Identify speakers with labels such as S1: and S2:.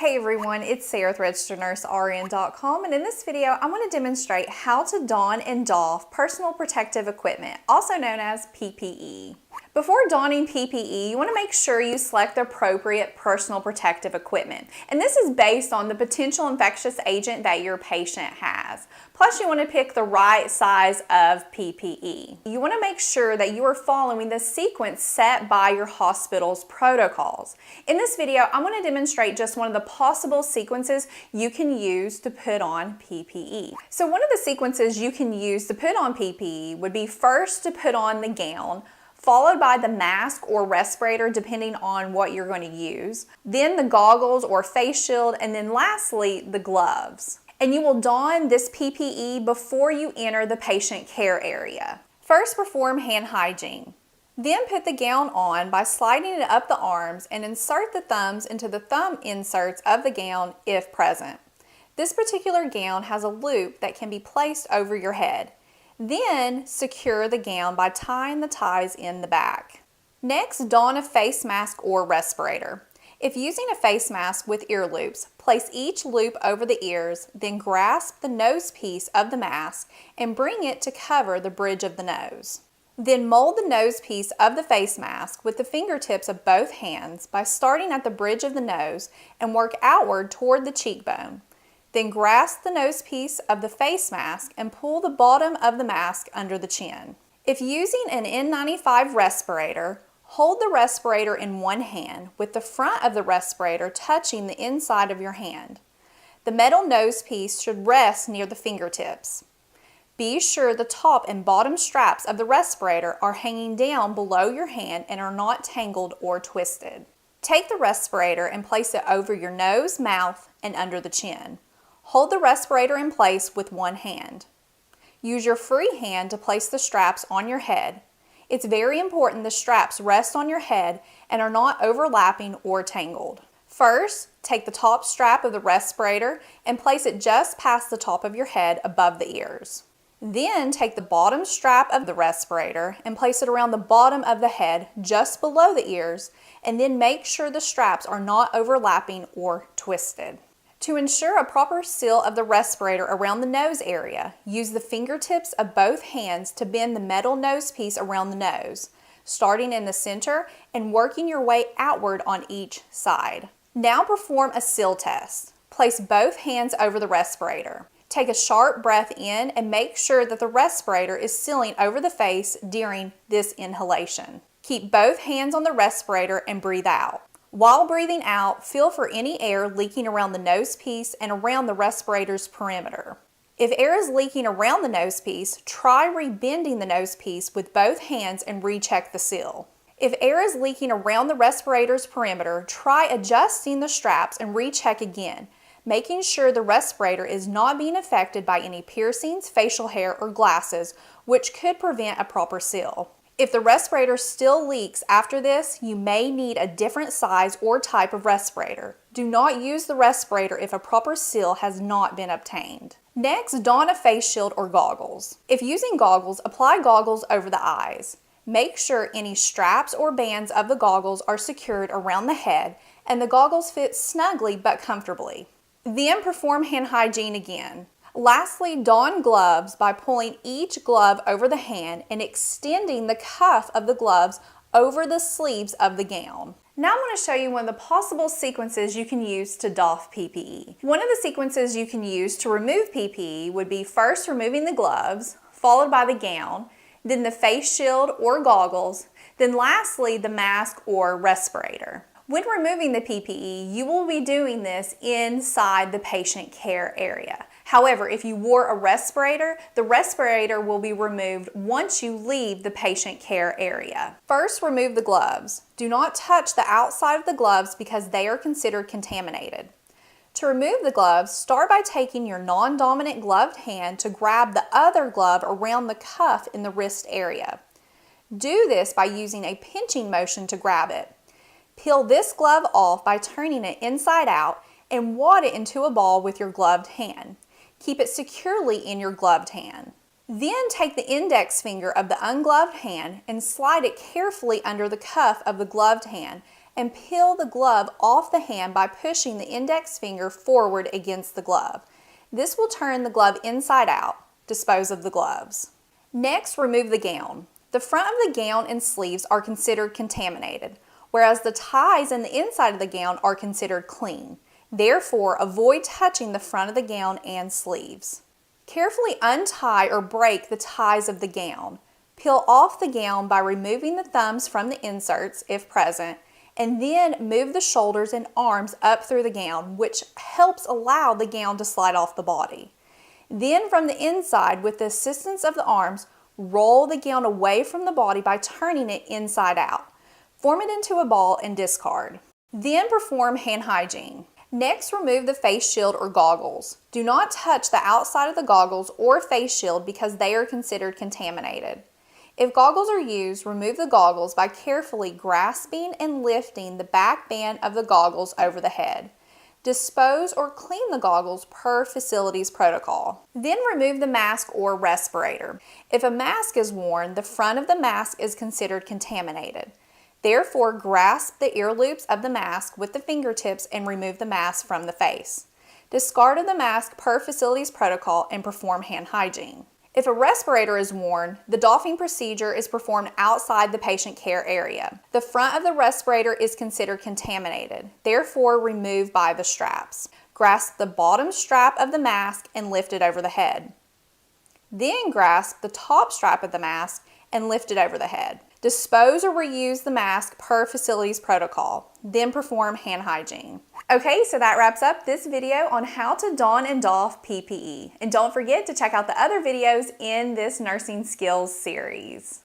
S1: Hey everyone, it's Sarah with RegisteredNurseRN.com, and in this video I want to demonstrate how to don and doff personal protective equipment, also known as PPE. Before donning PPE, you want to make sure you select the appropriate personal protective equipment, and this is based on the potential infectious agent that your patient has. Plus, you want to pick the right size of PPE. You want to make sure that you are following the sequence set by your hospital's protocols. In this video, I'm going to demonstrate just one of the possible sequences you can use to put on PPE. So one of the sequences you can use to put on PPE would be first to put on the gown, followed by the mask or respirator depending on what you're going to use, then the goggles or face shield, and then lastly the gloves. And you will don this PPE before you enter the patient care area. First, perform hand hygiene. Then put the gown on by sliding it up the arms and insert the thumbs into the thumb inserts of the gown if present. This particular gown has a loop that can be placed over your head. Then secure the gown by tying the ties in the back. Next, don a face mask or respirator. If using a face mask with ear loops, place each loop over the ears, then grasp the nose piece of the mask and bring it to cover the bridge of the nose. Then mold the nose piece of the face mask with the fingertips of both hands by starting at the bridge of the nose and work outward toward the cheekbone. Then grasp the nose piece of the face mask and pull the bottom of the mask under the chin. If using an N95 respirator, hold the respirator in one hand with the front of the respirator touching the inside of your hand. The metal nose piece should rest near the fingertips. Be sure the top and bottom straps of the respirator are hanging down below your hand and are not tangled or twisted. Take the respirator and place it over your nose, mouth, and under the chin. Hold the respirator in place with one hand. Use your free hand to place the straps on your head. It's very important the straps rest on your head and are not overlapping or tangled. First, take the top strap of the respirator and place it just past the top of your head above the ears. Then take the bottom strap of the respirator and place it around the bottom of the head just below the ears, and then make sure the straps are not overlapping or twisted. To ensure a proper seal of the respirator around the nose area, use the fingertips of both hands to bend the metal nose piece around the nose, starting in the center and working your way outward on each side. Now perform a seal test. Place both hands over the respirator. Take a sharp breath in and make sure that the respirator is sealing over the face during this inhalation. Keep both hands on the respirator and breathe out. While breathing out, feel for any air leaking around the nose piece and around the respirator's perimeter. If air is leaking around the nose piece, try rebending the nose piece with both hands and recheck the seal. If air is leaking around the respirator's perimeter, try adjusting the straps and recheck again, making sure the respirator is not being affected by any piercings, facial hair, or glasses, which could prevent a proper seal. If the respirator still leaks after this, you may need a different size or type of respirator. Do not use the respirator if a proper seal has not been obtained. Next, don a face shield or goggles. If using goggles, apply goggles over the eyes. Make sure any straps or bands of the goggles are secured around the head and the goggles fit snugly but comfortably. Then perform hand hygiene again. Lastly, don gloves by pulling each glove over the hand and extending the cuff of the gloves over the sleeves of the gown. Now I'm going to show you one of the possible sequences you can use to doff PPE. One of the sequences you can use to remove PPE would be first removing the gloves, followed by the gown, then the face shield or goggles, then lastly the mask or respirator. When removing the PPE, you will be doing this inside the patient care area. However, if you wore a respirator, the respirator will be removed once you leave the patient care area. First, remove the gloves. Do not touch the outside of the gloves because they are considered contaminated. To remove the gloves, start by taking your non-dominant gloved hand to grab the other glove around the cuff in the wrist area. Do this by using a pinching motion to grab it. Peel this glove off by turning it inside out and wad it into a ball with your gloved hand. Keep it securely in your gloved hand. Then take the index finger of the ungloved hand and slide it carefully under the cuff of the gloved hand and peel the glove off the hand by pushing the index finger forward against the glove. This will turn the glove inside out. Dispose of the gloves. Next, remove the gown. The front of the gown and sleeves are considered contaminated, whereas the ties and the inside of the gown are considered clean. Therefore, avoid touching the front of the gown and sleeves. Carefully untie or break the ties of the gown. Peel off the gown by removing the thumbs from the inserts, if present, and then move the shoulders and arms up through the gown, which helps allow the gown to slide off the body. Then from the inside, with the assistance of the arms, roll the gown away from the body by turning it inside out. Form it into a ball and discard. Then perform hand hygiene. Next, remove the face shield or goggles. Do not touch the outside of the goggles or face shield because they are considered contaminated. If goggles are used, remove the goggles by carefully grasping and lifting the back band of the goggles over the head. Dispose or clean the goggles per facility's protocol. Then remove the mask or respirator. If a mask is worn, the front of the mask is considered contaminated. Therefore, grasp the ear loops of the mask with the fingertips and remove the mask from the face. Discard of the mask per facility's protocol and perform hand hygiene. If a respirator is worn, the doffing procedure is performed outside the patient care area. The front of the respirator is considered contaminated, therefore remove by the straps. Grasp the bottom strap of the mask and lift it over the head. Then grasp the top strap of the mask and lift it over the head. Dispose or reuse the mask per facility's protocol. Then perform hand hygiene. Okay, so that wraps up this video on how to don and doff PPE. And don't forget to check out the other videos in this nursing skills series.